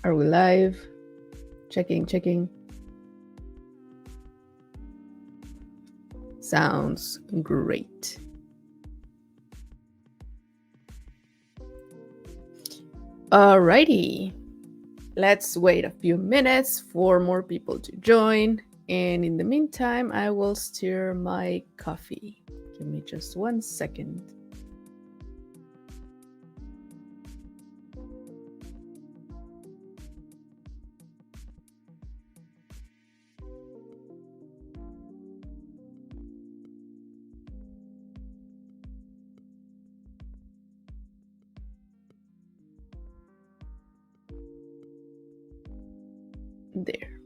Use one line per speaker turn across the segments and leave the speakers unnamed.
Are we live? Checking. Sounds great. Alrighty. Let's wait a few minutes for more people to join. And in the meantime, I will stir my coffee. Give me just 1 second. There.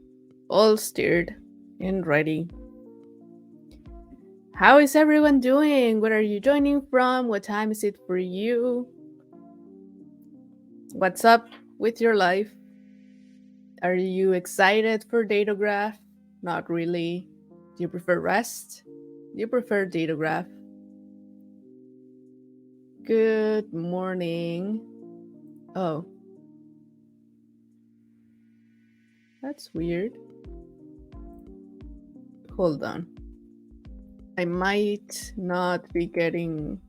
All stirred and ready. How is everyone doing? Where are you joining from? What time is it for you? What's up with your life? Are you excited for DataGraph? Not really. Do you prefer REST? Do you prefer DataGraph? Good morning. Oh. That's weird. Hold on. I might not be getting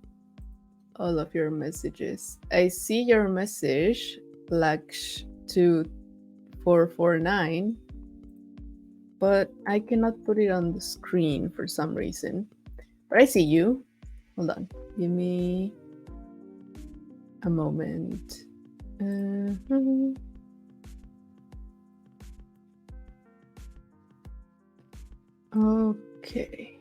all of your messages. I see your message, Laksh2449, but I cannot put it on the screen for some reason. But I see you. Hold on. Give me a moment. Okay.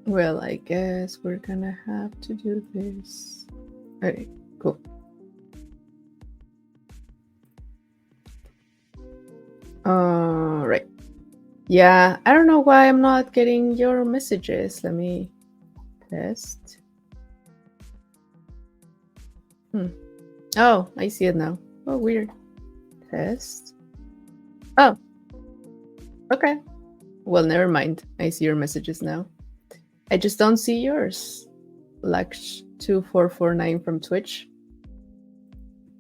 Well, I guess we're gonna have to do this. Okay, cool. Right. Yeah, I don't know why I'm not getting your messages. Let me test. Oh, I see it now. Oh, weird. Test. Oh. Okay. Well, never mind. I see your messages now. I just don't see yours. Laksh2449 from Twitch.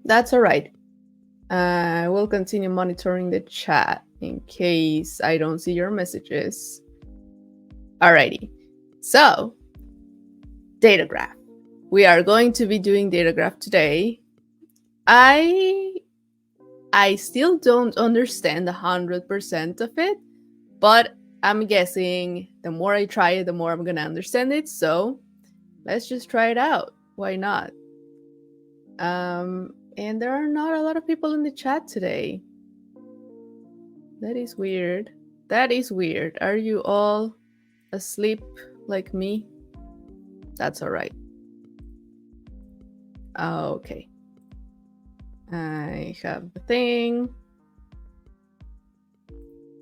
That's all right. I will continue monitoring the chat in case I don't see your messages. Alrighty. So, DataGraph. We are going to be doing DataGraph today. I still don't understand 100% of it, but I'm guessing the more I try it, the more I'm gonna understand it. So let's just try it out. Why not? And there are not a lot of people in the chat today. That is weird. That is weird. Are you all asleep like me? That's all right. Okay. I have the thing.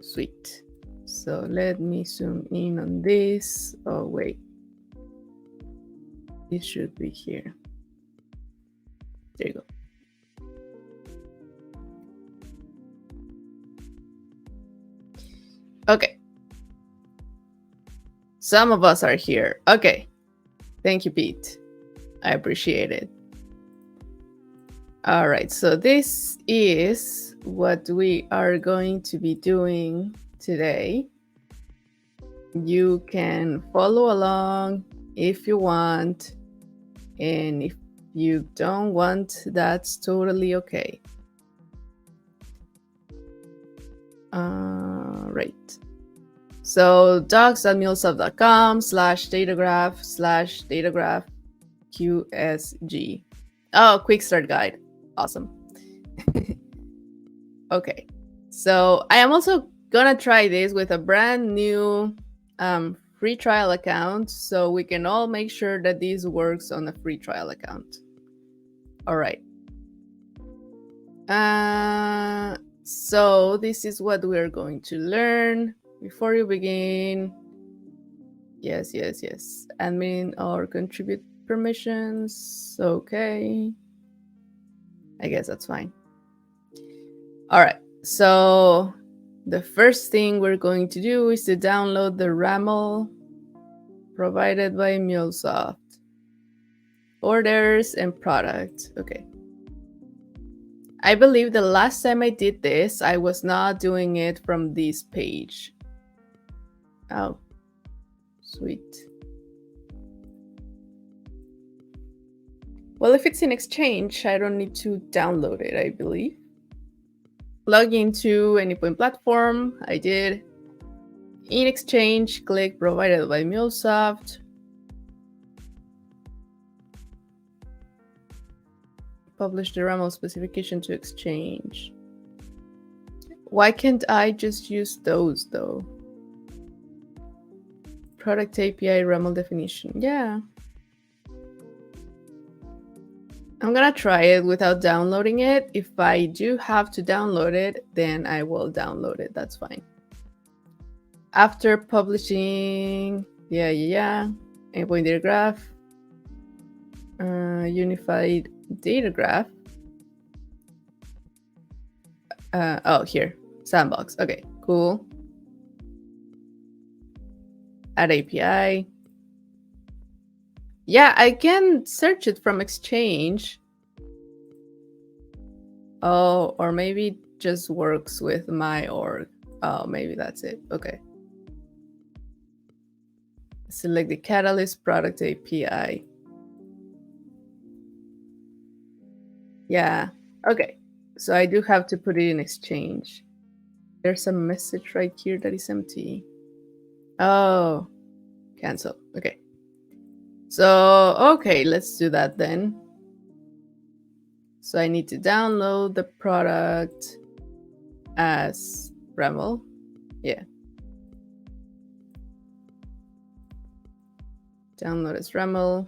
Sweet. So let me zoom in on this. Oh, wait. This should be here. There you go. Okay. Some of us are here. Okay. Thank you, Pete. I appreciate it. All right. So this is what we are going to be doing today. You can follow along if you want. And if you don't want, that's totally okay. Right. So docs.mulesoft.com/datagraph/datagraph_QSG. Oh, quick start guide. Awesome. Okay. So I am also gonna try this with a brand new free trial account, so we can all make sure that this works on a free trial account. All right. So this is what we're going to learn. Before you begin, yes. Admin or contribute permissions. Okay. I guess that's fine. All right. So the first thing we're going to do is to download the RAML provided by MuleSoft. Orders and product. Okay. I believe the last time I did this, I was not doing it from this page. Oh, sweet. Well, if it's in Exchange, I don't need to download it, I believe. Log into Anypoint platform. I did. In Exchange, click provided by MuleSoft. Publish the RAML specification to Exchange. Why can't I just use those though? Product API RAML definition. Yeah. I'm gonna try it without downloading it. If I do have to download it, then I will download it. That's fine. After publishing, Anypoint DataGraph, Unified DataGraph. Oh, here, sandbox. Okay, cool. Add API. Yeah, I can search it from Exchange. Oh, or maybe it just works with my org. Oh, maybe that's it. Okay. Select the Catalyst product API. Yeah, okay. So I do have to put it in Exchange. There's a message right here that is empty. Oh, cancel. Okay. So, okay, let's do that then. So I need to download the product as RAML. Yeah. Download as RAML.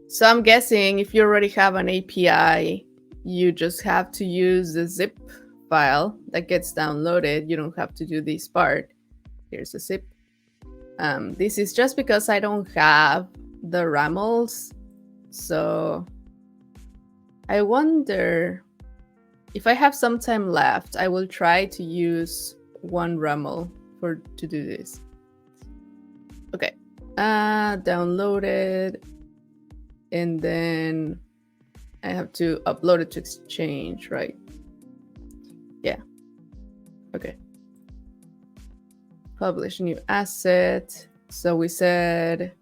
So I'm guessing if you already have an API, you just have to use the zip file that gets downloaded. You don't have to do this part. Here's the zip. This is just because I don't have the RAMLs. So I wonder if I have some time left, I will try to use one RAML to do this. Okay, downloaded. And then I have to upload it to Exchange, right? Yeah. Okay. Publish new asset. So we said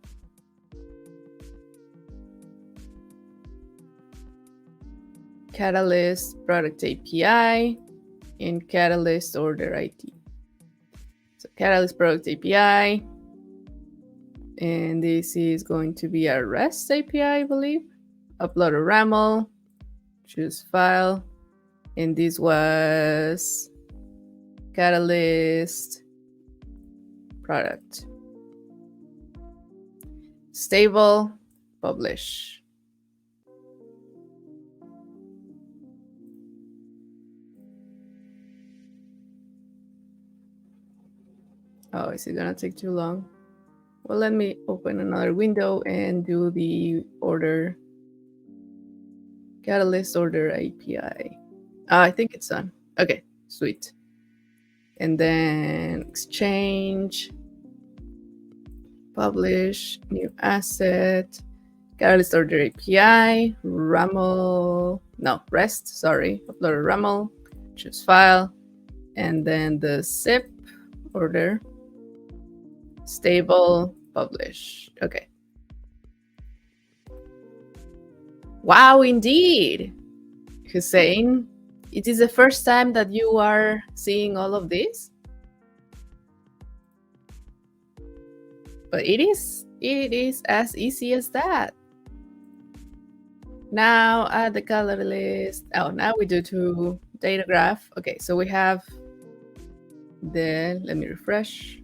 Catalyst product API and Catalyst order ID. So Catalyst product API. And this is going to be a REST API, I believe. Upload a RAML, choose file, and this was Catalyst product. Stable, publish. Oh, is it gonna take too long? Well, let me open another window and do the order. Catalyst order API. I think it's done. Okay, sweet. And then Exchange, publish, new asset, Catalyst order API, RAML, no, REST, sorry, upload a RAML, choose file, and then the zip order. Stable, publish. Okay. Wow, indeed. Hussein, it is the first time that you are seeing all of this? But it is as easy as that. Now add the color list. Oh, now we do to data graph. Okay, so we have let me refresh.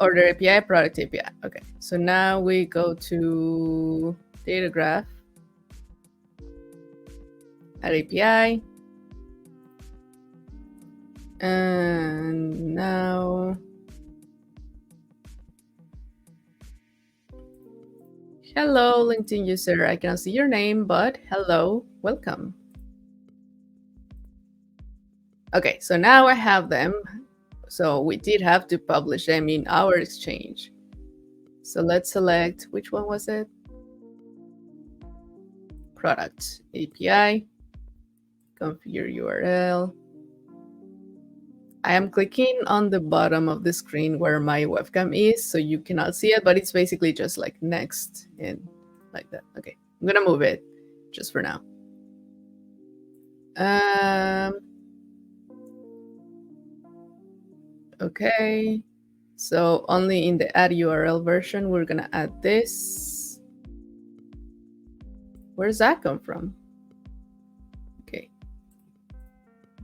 Order API, product API. Okay, so now we go to data graph, add API, and now hello, LinkedIn user. I cannot see your name, but hello, welcome. Okay, so now I have them. So we did have to publish them in our Exchange. So let's select, which one was it? product API, configure URL. I am clicking on the bottom of the screen where my webcam is, so you cannot see it, but it's basically just like next and like that. Okay, I'm gonna move it just for now. Okay, so only in the add URL version, we're gonna add this. Where does that come from? Okay.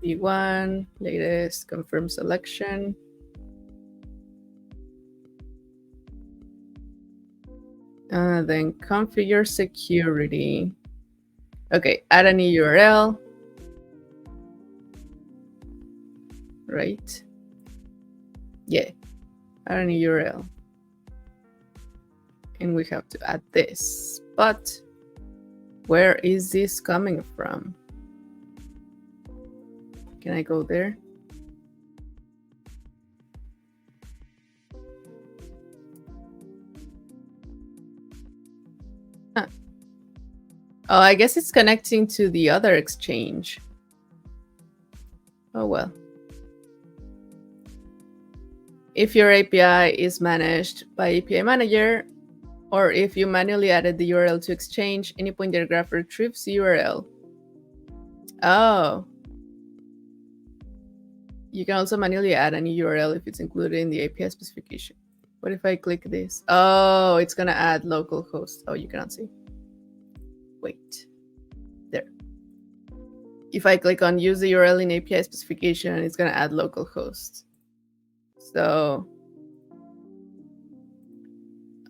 V1, latest, confirm selection. Then configure security. Okay, add a new URL. Right? Yeah, add a new URL. And we have to add this. But where is this coming from? Can I go there? Huh. Oh, I guess it's connecting to the other exchange. Oh, well. If your API is managed by API Manager, or if you manually added the URL to Exchange, Anypoint DataGraph retrieves the URL. Oh. You can also manually add a new URL if it's included in the API specification. What if I click this? Oh, it's gonna add localhost. Oh, you cannot see. Wait. There. If I click on use the URL in API specification, it's gonna add localhost. So,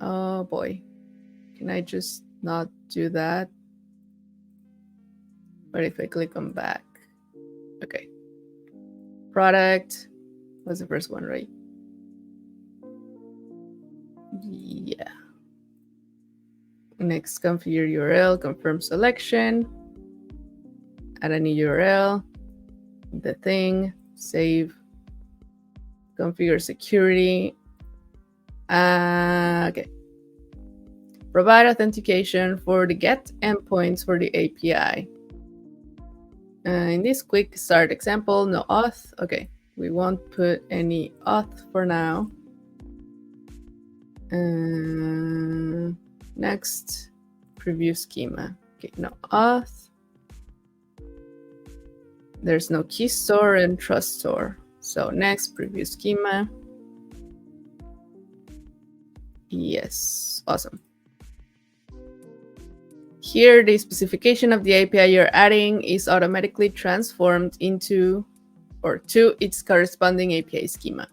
oh boy, can I just not do that? What if I click on back? Okay. Product was the first one, right? Yeah. Next, configure URL, confirm selection, add a new URL, the thing, save, configure security. Okay. Provide authentication for the GET endpoints for the API. In this quick start example, no auth. Okay, we won't put any auth for now. Next, preview schema. Okay, no auth. There's no key store and trust store. So next, preview schema. Yes, awesome. Here, the specification of the API you're adding is automatically transformed into or to its corresponding API schema.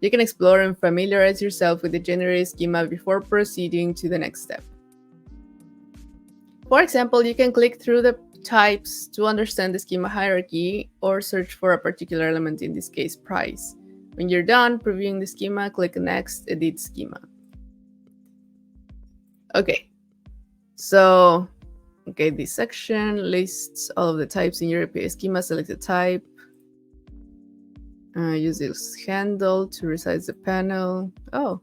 You can explore and familiarize yourself with the generated schema before proceeding to the next step. For example, you can click through the types to understand the schema hierarchy or search for a particular element, in this case, price. When you're done previewing the schema, click Next, Edit Schema. Okay, so, okay, this section lists all of the types in your API schema. Select the type. Use this handle to resize the panel. Oh,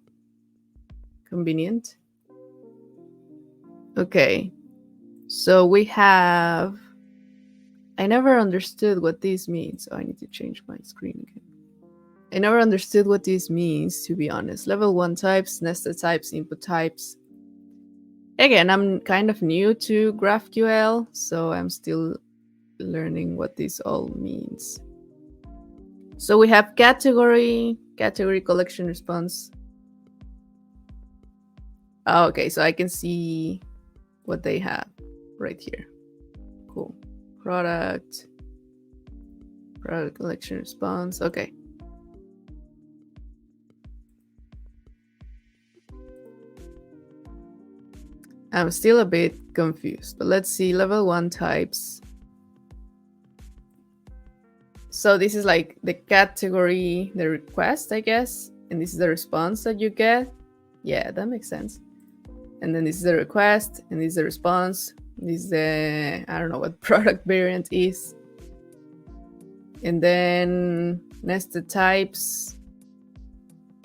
convenient. Okay, so we have, I never understood what this means. Oh, I need to change my screen again. I never understood what this means, to be honest. Level 1 types, nested types, input types. Again, I'm kind of new to GraphQL, so I'm still learning what this all means. So we have category collection response. Oh, okay, so I can see what they have right here. Cool. Product collection response. Okay. I'm still a bit confused, but let's see. Level 1 types. So this is like the category, the request, I guess. And this is the response that you get. Yeah, that makes sense. And then this is the request, and this is the response. This is the, I don't know what product variant is. And then nested types.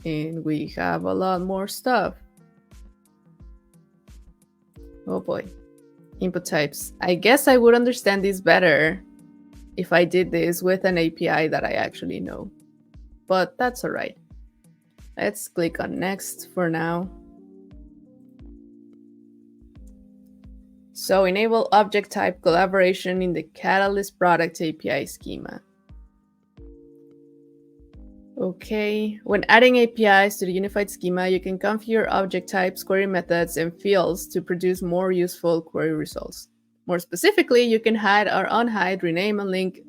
And we have a lot more stuff. Oh boy. Input types. I guess I would understand this better if I did this with an API that I actually know, but that's all right. Let's click on next for now. So enable object type collaboration in the Catalyst product API schema. Okay, when adding APIs to the unified schema, you can configure object types, query methods, and fields to produce more useful query results. More specifically, you can hide or unhide, rename, unlink,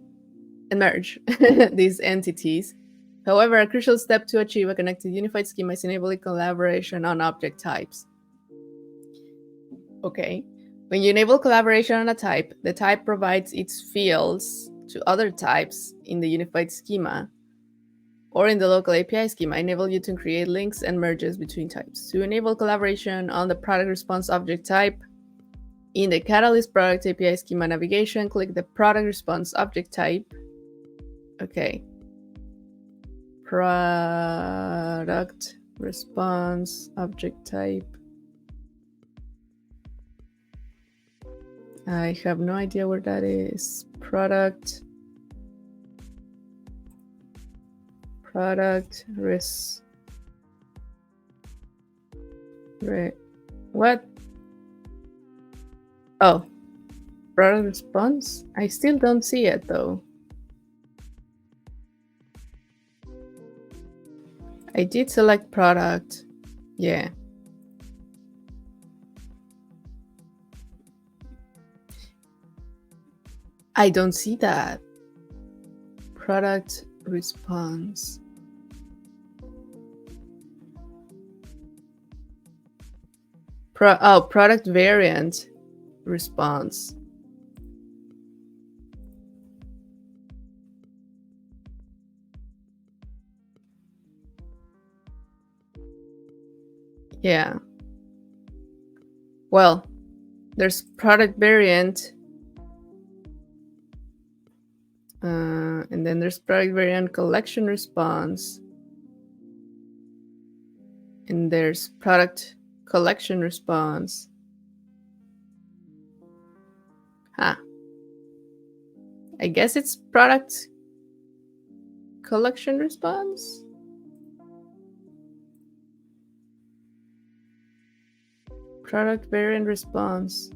and merge these entities. However, a crucial step to achieve a connected unified schema is enabling collaboration on object types. Okay, when you enable collaboration on a type, the type provides its fields to other types in the unified schema or in the local API schema, enable you to create links and merges between types. To enable collaboration on the product response object type, in the Catalyst product API schema navigation, click the product response object type. Okay. Product response object type. I have no idea where that is. Product what? Oh, product response? I still don't see it though. I did select product. Yeah. I don't see that. Product response. Product variant response. Yeah. Well, there's product variant. And then there's product variant collection response. And there's product collection response. Huh. I guess it's product collection response. Product variant response.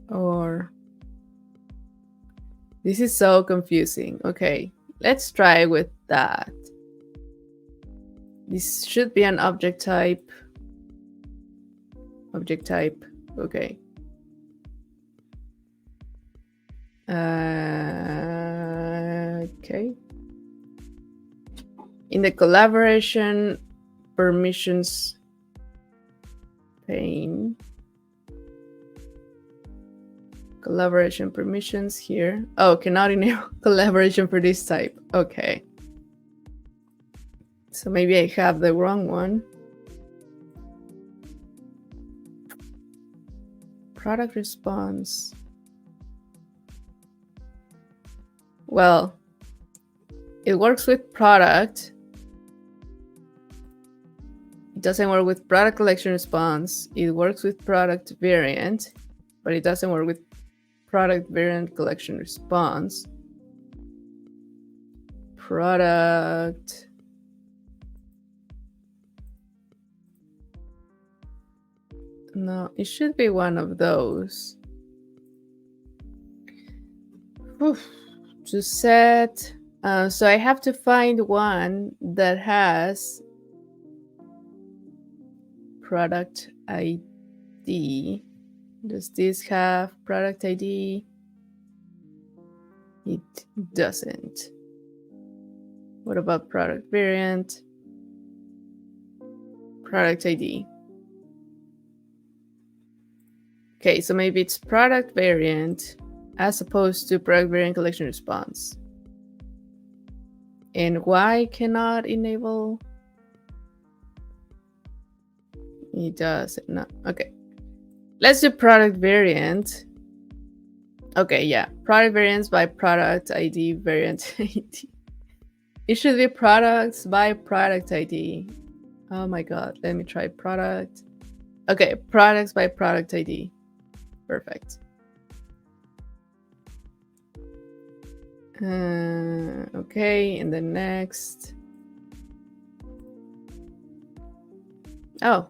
Or this is so confusing. Okay, let's try with that. This should be an object type. Object type. Okay. Okay. In the collaboration permissions pane, collaboration permissions here. Oh, cannot enable collaboration for this type. Okay. So maybe I have the wrong one. Product response. Well, it works with product. It doesn't work with product collection response. It works with product variant, but it doesn't work with product variant collection response. Product. No, it should be one of those. Oof. To set, so I have to find one that has product ID. Does this have product ID? It doesn't. What about product variant? Product ID. Okay, so maybe it's product variant as opposed to product variant collection response. And why cannot enable? It does not. Okay. Let's do product variant. Okay, yeah. Product variants by product ID variant ID. It should be products by product ID. Oh my god. Let me try product. Okay, products by product ID. Perfect. Okay, and then next. Oh.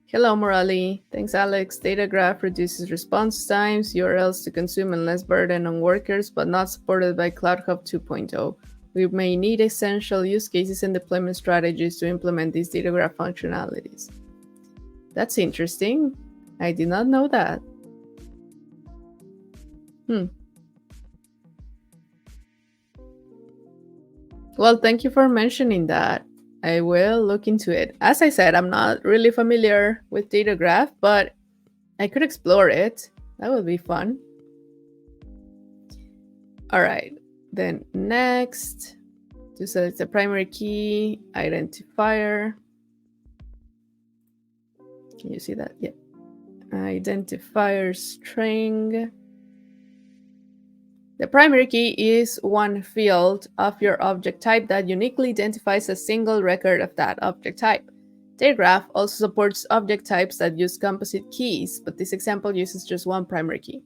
Hello, Morali. Thanks, Alex. DataGraph reduces response times, URLs to consume, and less burden on workers, but not supported by Cloud Hub 2.0. We may need essential use cases and deployment strategies to implement these DataGraph functionalities. That's interesting. I did not know that. Well, thank you for mentioning that. I will look into it. As I said, I'm not really familiar with DataGraph, but I could explore it. That would be fun. All right. Then next, to select the primary key identifier. Can you see that? Yeah. Identifier string. The primary key is one field of your object type that uniquely identifies a single record of that object type. DataGraph also supports object types that use composite keys, but this example uses just one primary key.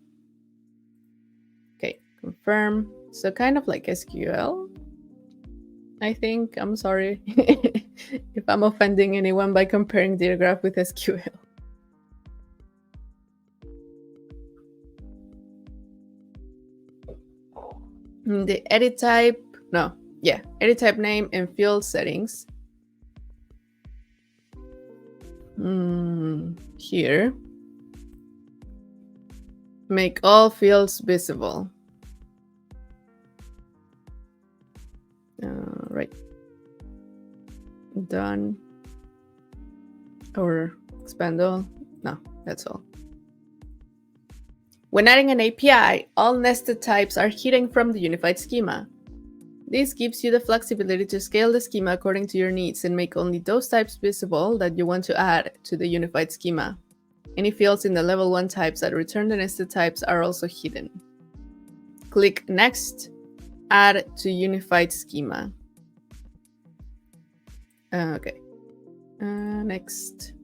Okay, confirm. So kind of like SQL, I think. I'm sorry if I'm offending anyone by comparing DataGraph with SQL. The edit type, edit type name and field settings. Here, make all fields visible. Right. Done. Or expand all. No, that's all. When adding an API, all nested types are hidden from the unified schema. This gives you the flexibility to scale the schema according to your needs and make only those types visible that you want to add to the unified schema. Any fields in the level 1 types that return the nested types are also hidden. Click Next, Add to Unified Schema. Okay. Next.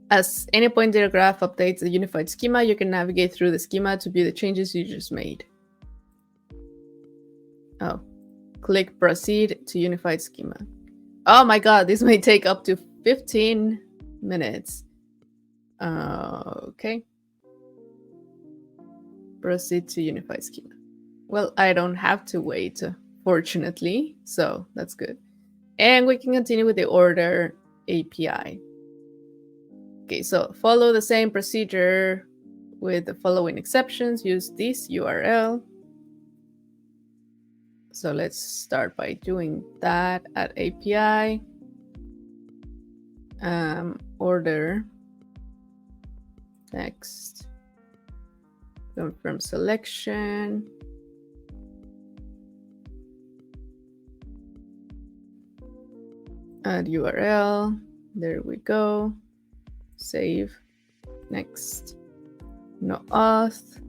As Anypoint DataGraph updates the unified schema, you can navigate through the schema to view the changes you just made. Oh, click Proceed to Unified Schema. Oh my god, this may take up to 15 minutes. Okay. Proceed to Unified Schema. Well, I don't have to wait, fortunately, so that's good. And we can continue with the order API. Okay, so follow the same procedure with the following exceptions. Use this URL. So let's start by doing that at API. Order. Next. Confirm selection. Add URL. There we go. Save. Next. No auth.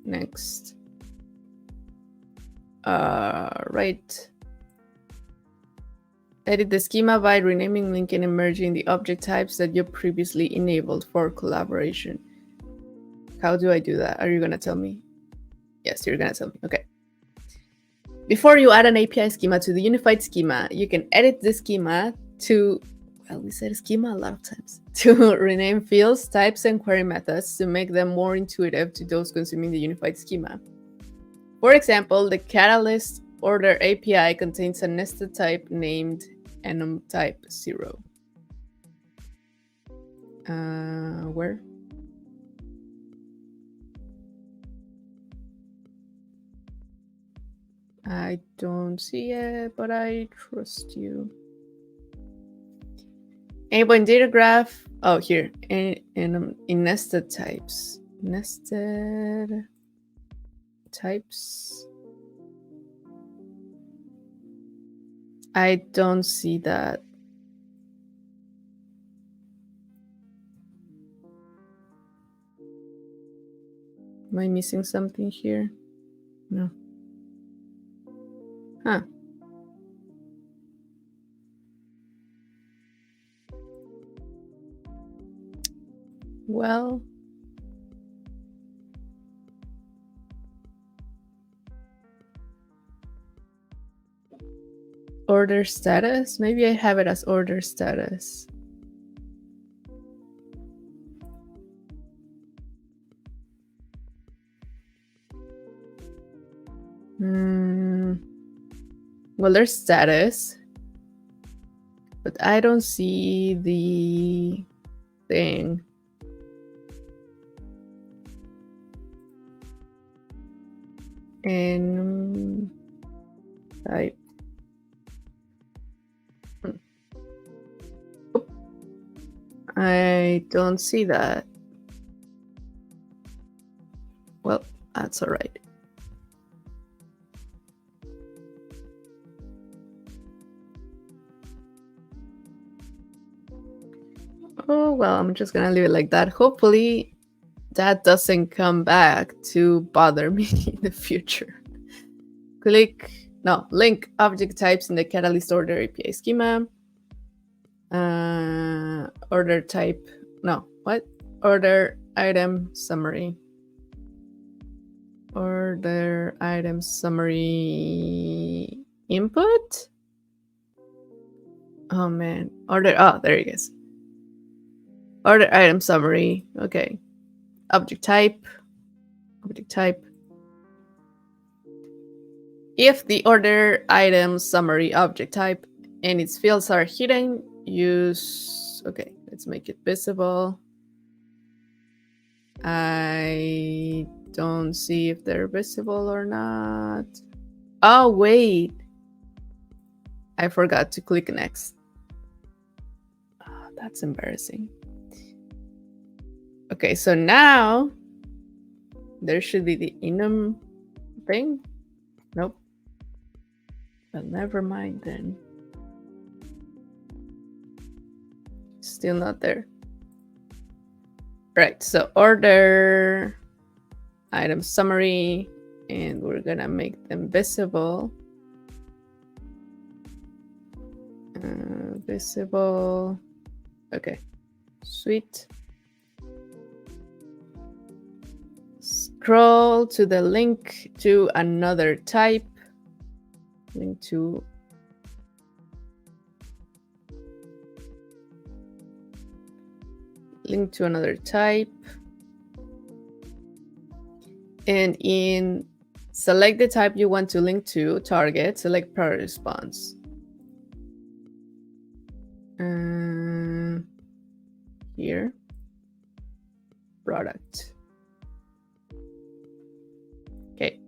Next. Right. Edit the schema by renaming, linking, and merging the object types that you previously enabled for collaboration. How do I do that? Are you going to tell me? Yes, you're going to tell me. Okay. Before you add an API schema to the unified schema, you can edit the schema to, well, we said schema a lot of times, to rename fields, types, and query methods to make them more intuitive to those consuming the unified schema. For example, the Catalyst order API contains a nested type named enumType0. Where? I don't see it, but I trust you. Anypoint DataGraph. Oh, here. In nested types. Nested types. I don't see that. Am I missing something here? No. Huh. Well, order status. Maybe I have it as order status. Well, there's status, but I don't see the thing. And type. I don't see that. Well, that's all right. Oh, well, I'm just gonna leave it like that. Hopefully that doesn't come back to bother me in the future. Link object types in the catalyst order API schema. Order type, order item summary. Order item summary input. Oh man, there it is. Order item summary, okay. Object type. If the order item summary object type and its fields are hidden, okay, let's make it visible. I don't see if they're visible or not. Oh, wait. I forgot to click next. Oh, that's embarrassing. Okay, so now there should be the enum thing. Nope. Well, never mind then. Still not there. Right, so order item summary, and we're gonna make them visible. Visible. Okay, sweet. Scroll to the link to another type. Link to another type. And select the type you want to link to, target, select product response. Here, product. Okay.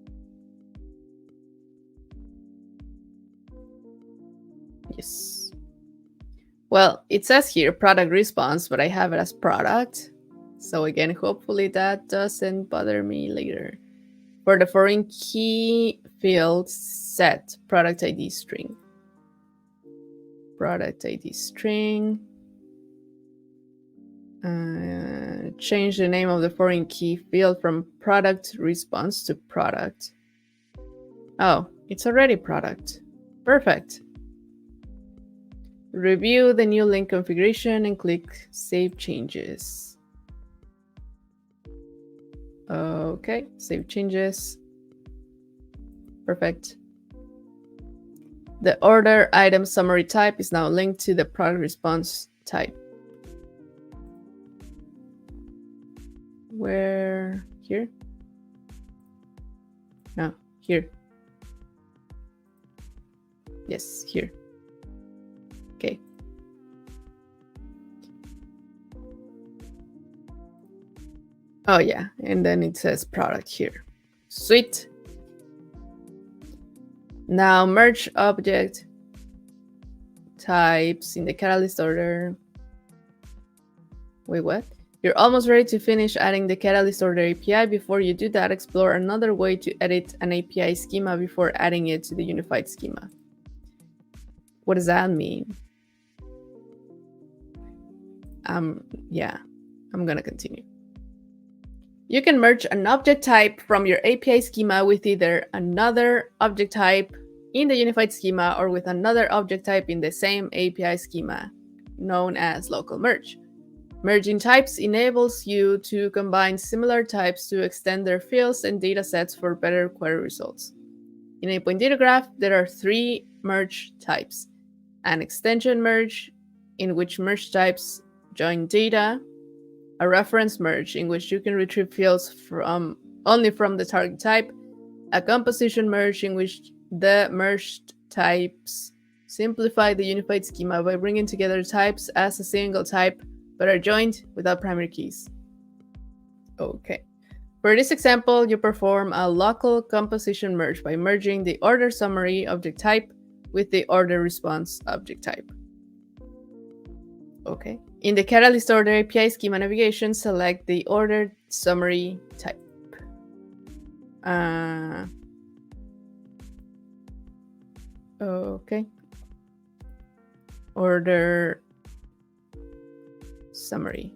Yes. Well, it says here product response, but I have it as product. So again, hopefully that doesn't bother me later. For the foreign key field, set product ID string. Product ID string. Change the name of the foreign key field from product response to product. Oh, it's already product. Perfect. Review the new link configuration and click Save Changes. Okay, save changes. Perfect. The order item summary type is now linked to the product response type. Where? Here? No, here. Yes, here. Okay. Oh yeah, and then it says product here. Sweet. Now merge object types in the catalyst order. Wait, what? You're almost ready to finish adding the catalyst order API. Before you do that, explore another way to edit an API schema before adding it to the unified schema. What does that mean? Yeah, I'm gonna continue. You can merge an object type from your API schema with either another object type in the unified schema or with another object type in the same API schema, known as local merge. Merging types enables you to combine similar types to extend their fields and datasets for better query results. In Anypoint DataGraph, there are 3 merge types: an extension merge, in which merge types join data; a reference merge, in which you can retrieve fields only from the target type; a composition merge, in which the merged types simplify the unified schema by bringing together types as a single type, but are joined without primary keys. Okay. For this example, you perform a local composition merge by merging the order summary object type with the order response object type. Okay. In the Catalyst Order API schema navigation, select the ordered summary type. Okay. Order summary.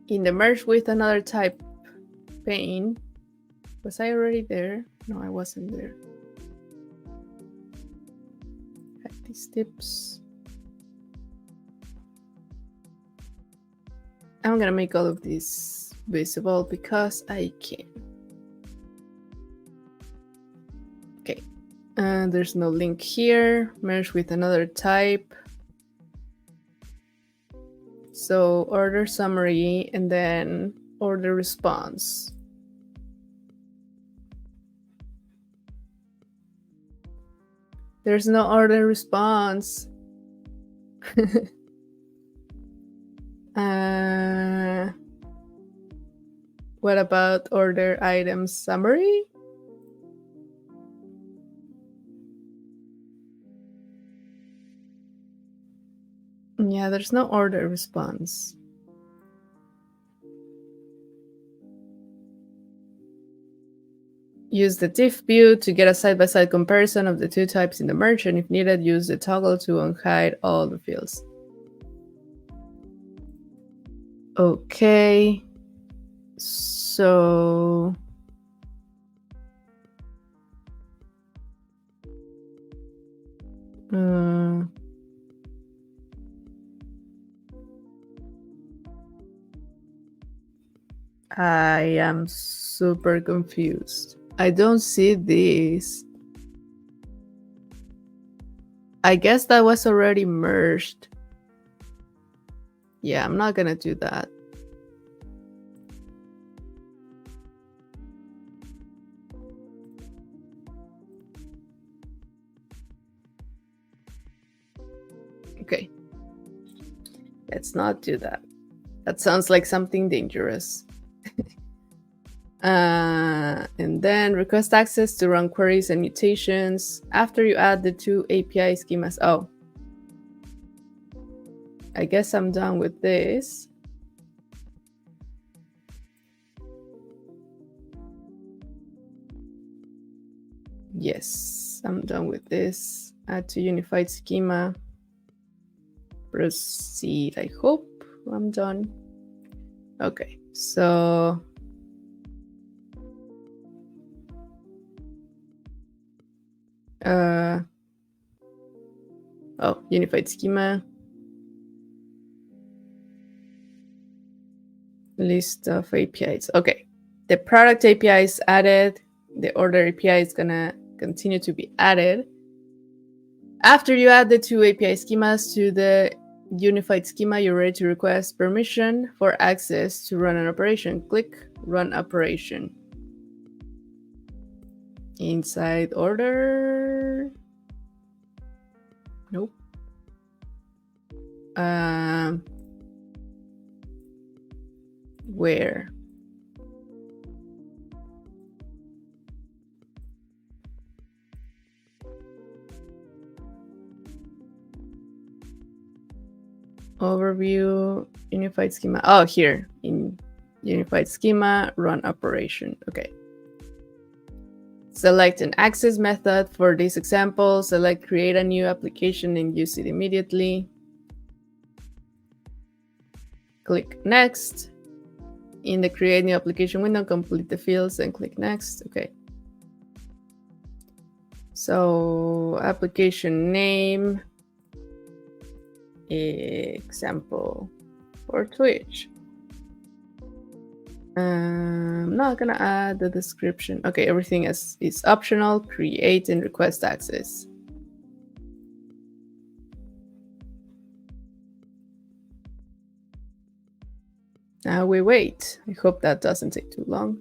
In the merge with another type pane, was I already there? No, I wasn't there. Had these tips. I'm gonna make all of this visible because I can. Okay, there's no link here. Merge with another type. So order summary and then order response. There's no order response. What about order item summary? Yeah, there's no order response. Use the diff view to get a side-by-side comparison of the 2 types in the merge, and if needed, use the toggle to unhide all the fields. Okay, so I am super confused. I don't see this. I guess that was already merged. Yeah, I'm not gonna do that. Okay. Let's not do that. That sounds like something dangerous. And then request access to run queries and mutations after you add the 2 API schemas. Oh, I guess I'm done with this. Yes, I'm done with this. Add to unified schema. Proceed. I hope I'm done. Okay, so unified schema. List of APIs. Okay, the product API is added. The order API is gonna continue to be added. After you add the 2 API schemas to the unified schema, you're ready to request permission for access to run an operation. Click Run Operation. Inside order. Nope. Where? Overview, unified schema. Oh, here in unified schema, run operation. Okay. Select an access method. For this example, select create a new application and use it immediately. Click next. In the create new application window, complete the fields and click next. Okay. So application name example for Twitch. I'm not gonna add the description. Okay, everything is optional. Create and request access. Now we wait. I hope that doesn't take too long.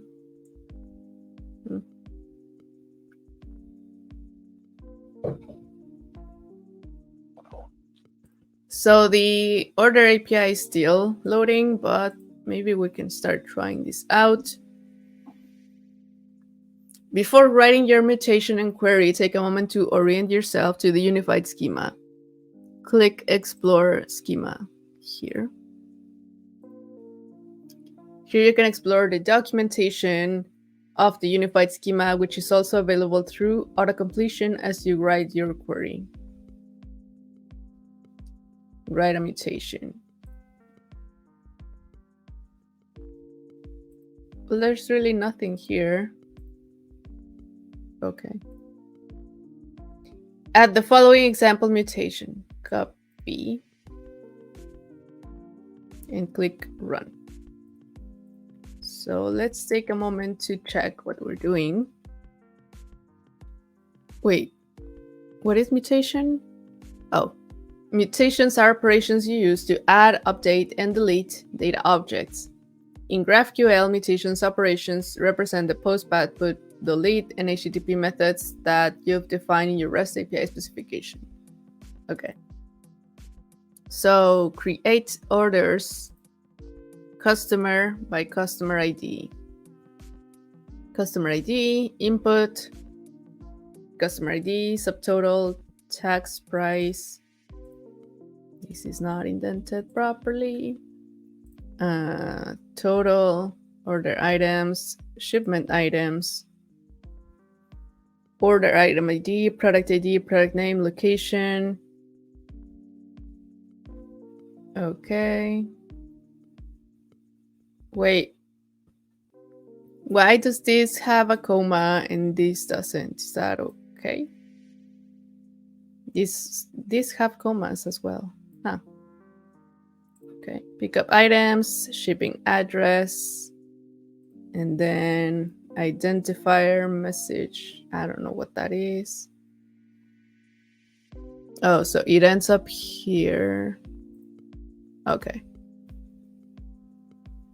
So the order API is still loading, but maybe we can start trying this out. Before writing your mutation and query, take a moment to orient yourself to the unified schema. Click Explore Schema here. Here you can explore the documentation of the unified schema, which is also available through autocompletion as you write your query. Write a mutation. Well, there's really nothing here. Okay. Add the following example mutation. Copy. And click Run. So let's take a moment to check what we're doing. Wait, what is mutation? Oh, mutations are operations you use to add, update, and delete data objects. In GraphQL, mutations operations represent the post, path, put, delete, and HTTP methods that you've defined in your REST API specification. Okay. So create orders customer by customer ID. Customer ID, input, customer ID, subtotal, tax price. This is not indented properly. Total, order items, shipment items, order item ID, product name, location. Okay. Wait. Why does this have a comma and this doesn't? Is that okay? These have commas as well. Huh. Okay, pickup items, shipping address, and then identifier message. I don't know what that is. Oh, so it ends up here. Okay.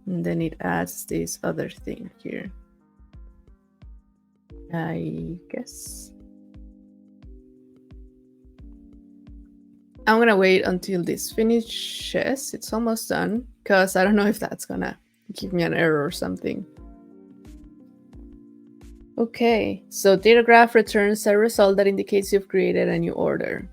And then it adds this other thing here. I guess. I'm gonna wait until this finishes. It's almost done, because I don't know if that's gonna give me an error or something. Okay, so DataGraph returns a result that indicates you've created a new order.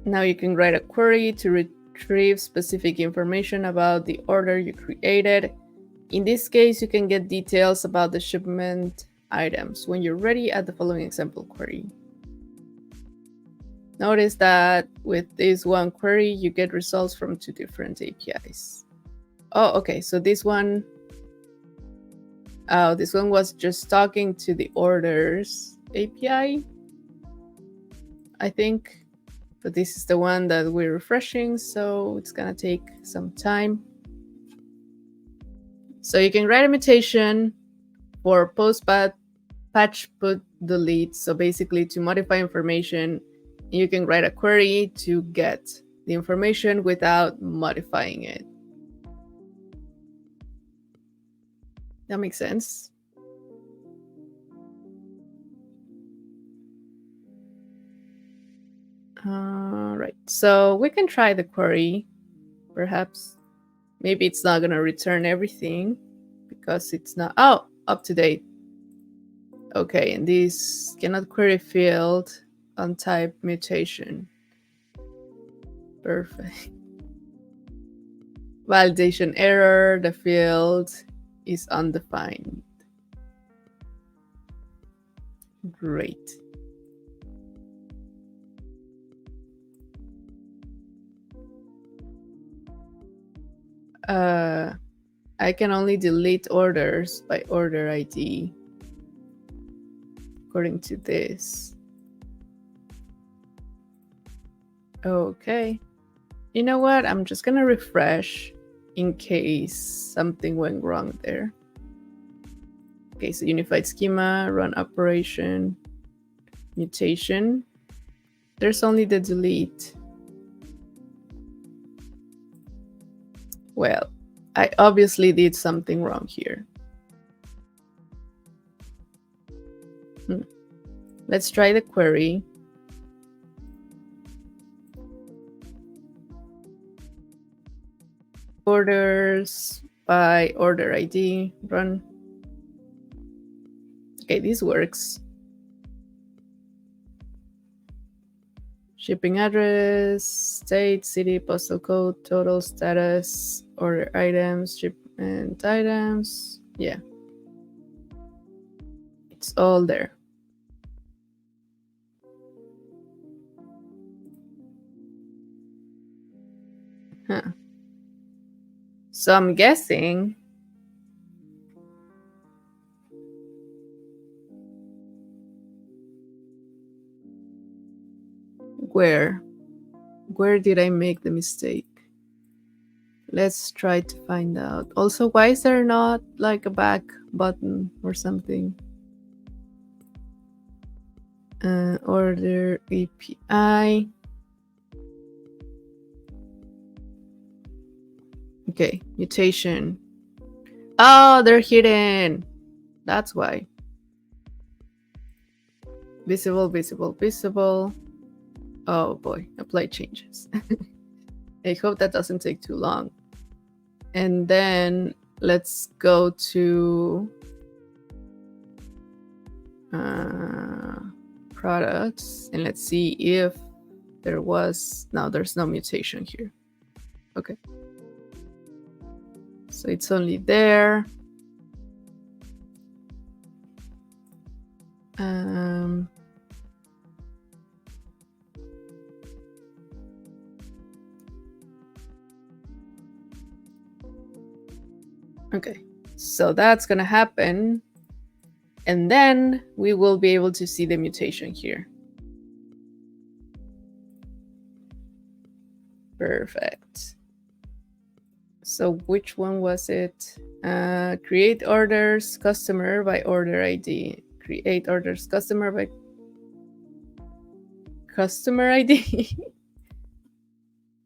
Now you can write a query to retrieve specific information about the order you created. In this case, you can get details about the shipment items. When you're ready, add the following example query. Notice that with this one query, you get results from two different APIs. Oh, okay, so this one was just talking to the orders API, I think. But this is the one that we're refreshing, so it's gonna take some time. So you can write a mutation for post, patch, put, delete. So basically to modify information, you can write a query to get the information without modifying it. That makes sense. Right, so we can try the query. Perhaps, maybe it's not gonna return everything because it's not, oh, up to date. Okay, and this cannot query field on type mutation. Perfect. Validation error, the field is undefined. Great. I can only delete orders by order ID, according to this. Okay. You know what? I'm just gonna refresh in case something went wrong there. Okay, so unified schema, run operation, mutation. There's only the delete. Well, I obviously did something wrong here. Let's try the query. Orders by order ID, run. Okay, this works. Shipping address, state, city, postal code, total, status, order items, shipment items. Yeah. It's all there. Huh. So I'm guessing where did I make the mistake? Let's try to find out. Also, why is there not like a back button or something? Order API. Okay, mutation. Oh, they're hidden. That's why. Visible, visible, visible. Oh boy, apply changes. I hope that doesn't take too long. And then let's go to products and let's see if there was. No, there's no mutation here. Okay. So it's only there. Okay, so that's gonna happen. And then we will be able to see the mutation here. Perfect. So which one was it? Create orders customer by order ID. Create orders customer by customer ID.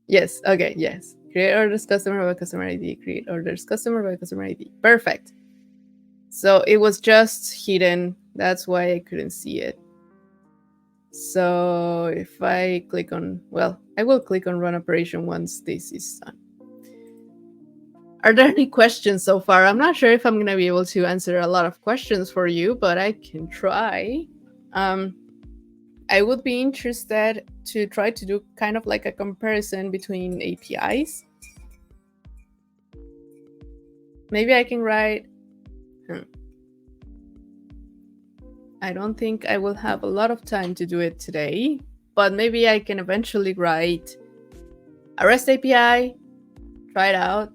Yes, okay, yes. Create orders customer by customer ID. Create orders customer by customer ID. Perfect. So it was just hidden. That's why I couldn't see it. So if I click on, well, I will click on run operation once this is done. Are there any questions so far? I'm not sure if I'm going to be able to answer a lot of questions for you, but I can try. I would be interested to try to do kind of like a comparison between APIs. Maybe I can write. I don't think I will have a lot of time to do it today, but maybe I can eventually write a REST API, try it out,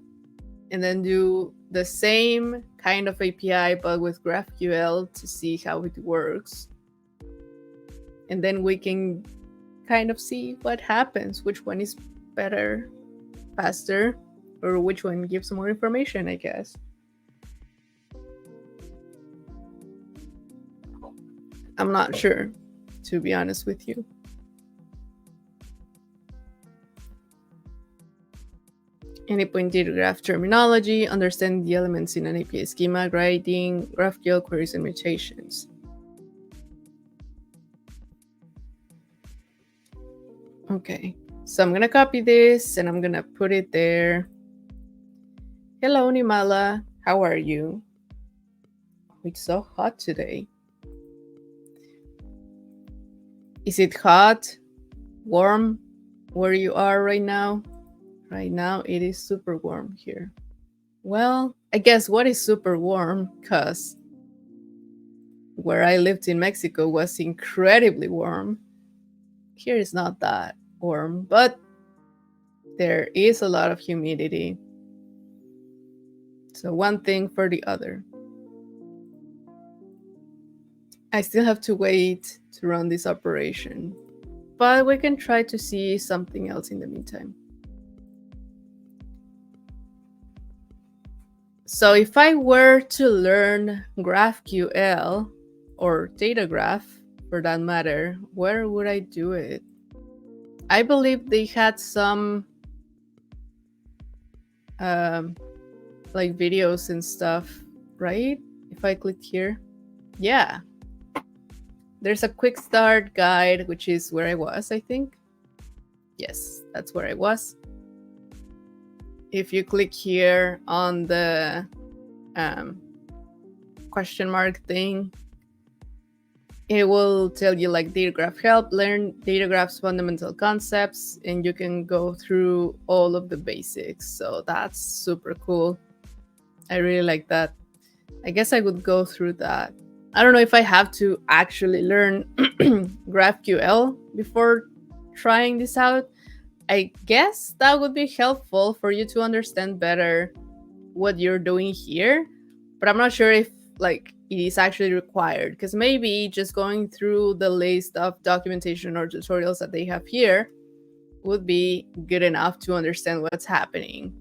and then do the same kind of API but with GraphQL to see how it works. And then we can kind of see what happens, which one is better, faster, or which one gives more information, I guess. I'm not sure, to be honest with you. Anypoint DataGraph terminology, understand the elements in an API schema, writing, GraphQL queries and mutations. Okay, so I'm gonna copy this and I'm gonna put it there. Hello, Nimala, how are you? It's so hot today. Is it hot, warm, where you are right now? Right now, it is super warm here. Well, I guess what is super warm, because where I lived in Mexico was incredibly warm. Here is not that warm, but there is a lot of humidity. So one thing for the other. I still have to wait to run this operation. but we can try to see something else in the meantime. So if I were to learn GraphQL or DataGraph for that matter, where would I do it? I believe they had some like videos and stuff, right? If I click here, yeah. There's a quick start guide, which is where I was, I think. Yes, that's where I was. If you click here on the question mark thing, it will tell you like DataGraph help, learn DataGraph's fundamental concepts, and you can go through all of the basics. So that's super cool. I really like that. I guess I would go through that. I don't know if I have to actually learn GraphQL before trying this out. I guess that would be helpful for you to understand better what you're doing here, but I'm not sure if like it is actually required, because maybe just going through the list of documentation or tutorials that they have here would be good enough to understand what's happening.